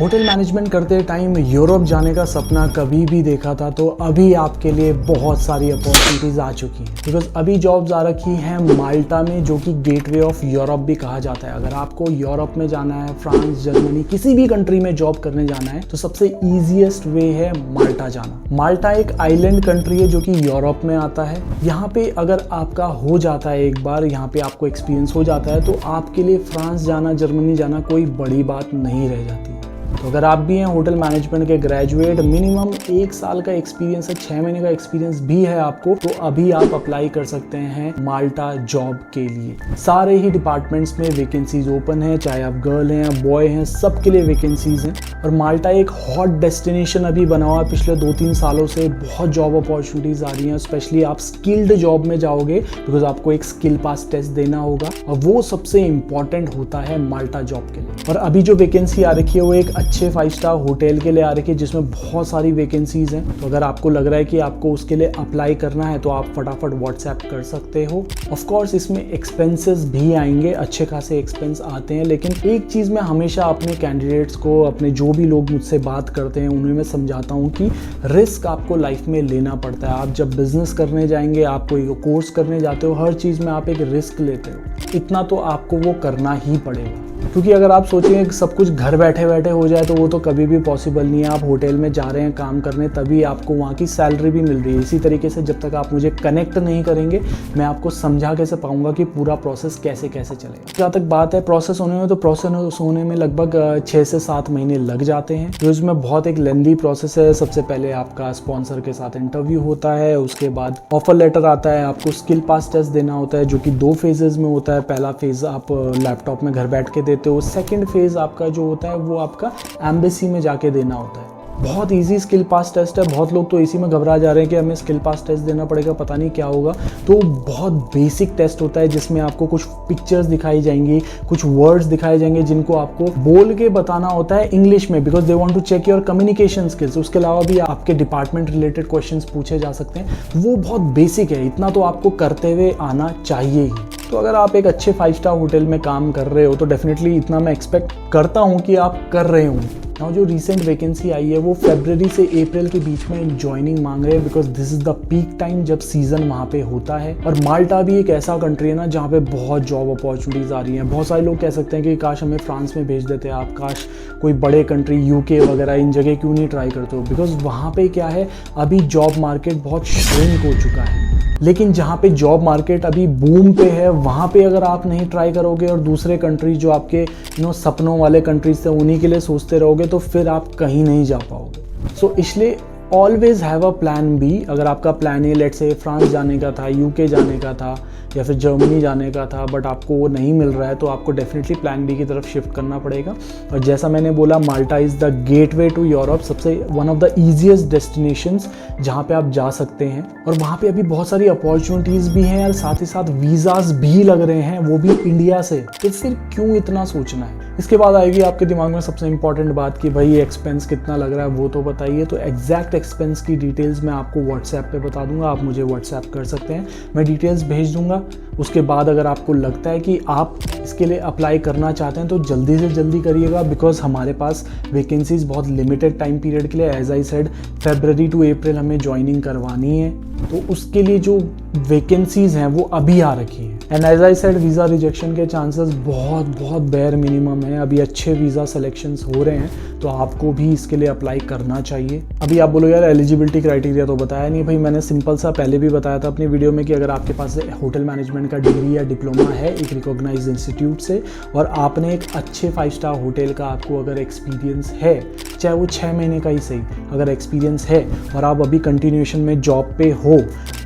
Hotel management करते time Europe जाने का सपना कभी भी देखा था तो अभी आपके लिए बहुत सारी अपॉर्चुनिटीज आ चुकी हैं, बिकॉज अभी जॉब्स आ रखी हैं माल्टा में, जो कि गेटवे ऑफ यूरोप भी कहा जाता है। अगर आपको यूरोप में जाना है, फ्रांस, जर्मनी, किसी भी कंट्री में जॉब करने जाना है तो सबसे ईजिएस्ट वे है माल्टा जाना। माल्टा एक आइलैंड कंट्री है जो कि यूरोप में आता है। यहाँ पे अगर आपका हो जाता है, एक बार यहाँ पे आपको एक्सपीरियंस हो जाता है तो आपके लिए फ्रांस जाना, जर्मनी जाना कोई बड़ी बात नहीं रह जाती। तो अगर आप भी हैं होटल मैनेजमेंट के ग्रेजुएट, मिनिमम 1 साल का एक्सपीरियंस है, 6 महीने का एक्सपीरियंस भी है आपको, तो अभी आप अप्लाई कर सकते हैं माल्टा जॉब के लिए। सारे ही डिपार्टमेंट्स में वैकेंसीज ओपन है, चाहे आप गर्ल हैं या बॉय हैं, सबके लिए वैकेंसीज हैं। और माल्टा एक हॉट डेस्टिनेशन अभी बना हुआ है। पिछले 2-3 सालों से बहुत जॉब अपॉर्चुनिटीज आ रही हैं, स्पेशली आप स्किल्ड जॉब में जाओगे बिकॉज आपको एक स्किल पास टेस्ट देना होगा और वो सबसे इंपॉर्टेंट होता है माल्टा जॉब के लिए। और अभी जो वैकेंसी आ रखी है वो एक अच्छे 5 स्टार होटल के लिए आ रखी है जिसमें बहुत सारी वैकेंसीज हैं। तो अगर आपको लग रहा है कि आपको उसके लिए अप्लाई करना है तो आप फटाफट व्हाट्सएप कर सकते हो। ऑफ कोर्स इसमें एक्सपेंसेस भी आएंगे, अच्छे खासे एक्सपेंस आते हैं, लेकिन एक चीज मैं हमेशा अपने कैंडिडेट्स को, अपने जो भी लोग मुझसे बात करते हैं उन्हें मैं समझाता हूँ कि रिस्क आपको लाइफ में लेना पड़ता है। आप जब बिजनेस करने जाएंगे, आप कोई कोर्स करने जाते हो, हर चीज में आप एक रिस्क लेते हो, इतना तो आपको वो करना ही पड़ेगा। क्योंकि अगर आप सोचेंगे कि सब कुछ घर बैठे बैठे हो जाए तो वो तो कभी भी पॉसिबल नहीं है। आप होटल में जा रहे हैं काम करने, तभी आपको वहाँ की सैलरी भी मिल रही है। इसी तरीके से जब तक आप मुझे कनेक्ट नहीं करेंगे, मैं आपको समझा कैसे पाऊंगा कि पूरा प्रोसेस कैसे कैसे चलेगा। जहाँ तक बात है प्रोसेस होने में, तो प्रोसेस होने में लगभग 6 से 7 महीने लग जाते हैं, जो इसमें बहुत एक लेंदी प्रोसेस है। सबसे पहले आपका स्पॉन्सर के साथ इंटरव्यू होता है, उसके बाद ऑफर लेटर आता है, आपको स्किल पास टेस्ट देना होता है जो कि 2 फेजेस में होता है। पहला फेज आप लैपटॉप में घर बैठ के देते हो, सेकंड फेज आपका जो होता है वो आपका एम्बेसी में जाके देना होता है। बहुत इजी स्किल पास टेस्ट है। बहुत लोग तो इसी में घबरा जा रहे हैं कि हमें स्किल पास टेस्ट देना पड़ेगा, पता नहीं क्या होगा। तो बहुत बेसिक टेस्ट होता है जिसमें आपको कुछ पिक्चर्स दिखाई जाएंगी, कुछ वर्ड्स दिखाए जाएंगे जिनको आपको बोल के बताना होता है इंग्लिश में, because they want to check your communication skills. उसके अलावा भी आपके डिपार्टमेंट रिलेटेड क्वेश्चंस पूछे जा सकते हैं। वो बहुत बेसिक है, इतना तो आपको करते हुए आना चाहिए ही। तो अगर आप एक अच्छे 5 स्टार होटल में काम कर रहे हो तो डेफिनेटली इतना मैं एक्सपेक्ट करता हूँ कि आप कर रहे होंगे। नाउ जो रिसेंट वैकेंसी आई है वो फरवरी से अप्रैल के बीच में ज्वाइनिंग मांग रहे हैं, because this is the peak time जब सीजन वहाँ पे होता है। और माल्टा भी एक ऐसा कंट्री है ना जहाँ पे बहुत जॉब अपॉर्चुनिटीज आ रही हैं। बहुत सारे लोग कह सकते हैं कि काश हमें फ्रांस में भेज देते आप, काश कोई बड़े कंट्री यूके वगैरह इन जगह क्यों नहीं ट्राई करते हो, बिकॉज वहाँ पे क्या है, अभी जॉब मार्केट बहुत श्रिंक हो चुका है। लेकिन जहाँ पे जॉब मार्केट अभी बूम पे है, वहाँ पे अगर आप नहीं ट्राई करोगे और दूसरे कंट्रीज जो आपके सपनों वाले कंट्रीज थे उन्हीं के लिए सोचते रहोगे तो फिर आप कहीं नहीं जा पाओगे। सो इसलिए always have a plan B. अगर आपका plan A let's say France जाने का था, यूके जाने का था या फिर जर्मनी जाने का था, बट आपको वो नहीं मिल रहा है तो आपको डेफिनेटली प्लान बी की तरफ शिफ्ट करना पड़ेगा। और जैसा मैंने बोला, Malta is the gateway to Europe, सबसे one of the easiest destinations जहाँ पे आप जा सकते हैं। और वहाँ पे अभी बहुत सारी अपॉर्चुनिटीज़ भी हैं और साथ ही साथ वीज़ाज भी लग रहे हैं, वो भी इंडिया से। तो फिर क्यों इतना सोचना है। इसके बाद आएगी आपके दिमाग में सबसे इंपॉर्टेंट बात कि भाई एक्सपेंस कितना लग रहा है वो तो बताइए। तो एग्जैक्ट एक्सपेंस की डिटेल्स मैं आपको व्हाट्सएप पे बता दूंगा, आप मुझे व्हाट्सएप कर सकते हैं, मैं डिटेल्स भेज दूंगा। उसके बाद अगर आपको लगता है कि आप इसके लिए अप्लाई करना चाहते हैं तो जल्दी से जल्दी करिएगा, बिकॉज हमारे पास वैकेंसीज बहुत लिमिटेड टाइम पीरियड के लिए, as I said February to April हमें ज्वाइनिंग करवानी है। तो उसके लिए जो वैकेंसीज हैं वो अभी आ रखी हैं। And as I said visa rejection के चांसेस बहुत बहुत बेयर मिनिमम है। अभी अच्छे वीज़ा सिलेक्शंस हो रहे हैं तो आपको भी इसके लिए अप्लाई करना चाहिए। अभी आप बोलो यार एलिजिबिलिटी क्राइटेरिया तो बताया नहीं। भाई मैंने सिंपल सा पहले भी बताया था अपनी वीडियो में कि अगर आपके पास होटल मैनेजमेंट का डिग्री या डिप्लोमा है एक रिकॉग्नाइज्ड इंस्टीट्यूट से और आपने एक अच्छे 5 स्टार होटल का आपको अगर एक्सपीरियंस है, चाहे वो 6 महीने का ही सही, अगर एक्सपीरियंस है और आप अभी कंटिन्यूएशन में जॉब पे हो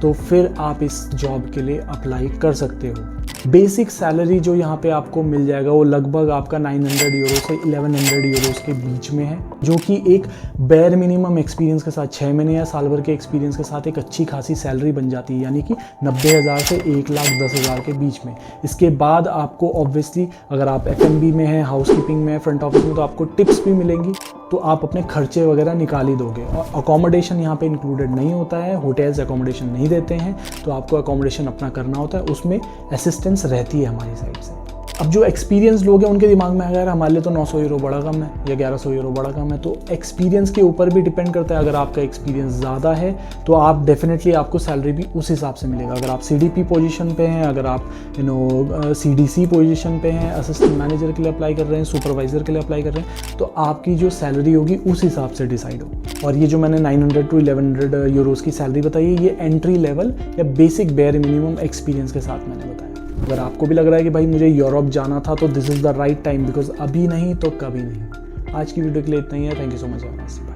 तो फिर आप इस जॉब के लिए अप्लाई कर सकते हो। बेसिक सैलरी जो यहाँ पे आपको मिल जाएगा वो लगभग आपका 900 यूरो से 1100 यूरोस के बीच में है, जो कि एक बेयर मिनिमम एक्सपीरियंस के साथ 6 महीने या साल भर के एक्सपीरियंस के साथ एक अच्छी खासी सैलरी बन जाती है, यानी कि 90,000 से 1,10,000 के बीच में। इसके बाद आपको ऑब्वियसली अगर आप F&B में हैं, हाउसकीपिंग में, फ्रंट ऑफिस में, तो आपको टिप्स भी मिलेंगी, तो आप अपने खर्चे वगैरह निकाल ही दोगे। और अकोमोडेशन यहाँ पे इंक्लूडेड नहीं होता है, होटल्स अकोमोडेशन नहीं देते हैं, तो आपको अकोमोडेशन अपना करना होता है, उसमें असिस्टेंस रहती है हमारी साइड से। अब जो एक्सपीरियंस लोग हैं उनके दिमाग में अगर हमारे लिए तो 900 यूरो बड़ा कम है या 1100 यूरो बड़ा कम है, तो एक्सपीरियंस के ऊपर भी डिपेंड करता है। अगर आपका एक्सपीरियंस ज़्यादा है तो आप डेफिनेटली आपको सैलरी भी उस हिसाब से मिलेगा। अगर आप CDP पोजीशन पे हैं, अगर आप CDC पोजीशन पे हैं, असिस्टेंट मैनेजर के लिए अप्लाई कर रहे हैं, सुपरवाइज़र के लिए अप्लाई कर रहे हैं, तो आपकी जो सैलरी होगी उस हिसाब से डिसाइड होगी। और ये जो मैंने 900 to 1100 यूरोज़ की सैलरी बताई है, ये एंट्री लेवल या बेसिक बेयर मिनिमम एक्सपीरियंस के साथ मैंने बताया। अगर आपको भी लग रहा है कि भाई मुझे यूरोप जाना था तो this is the right time, because अभी नहीं तो कभी नहीं। आज की वीडियो के लिए इतना ही है। Thank you so much.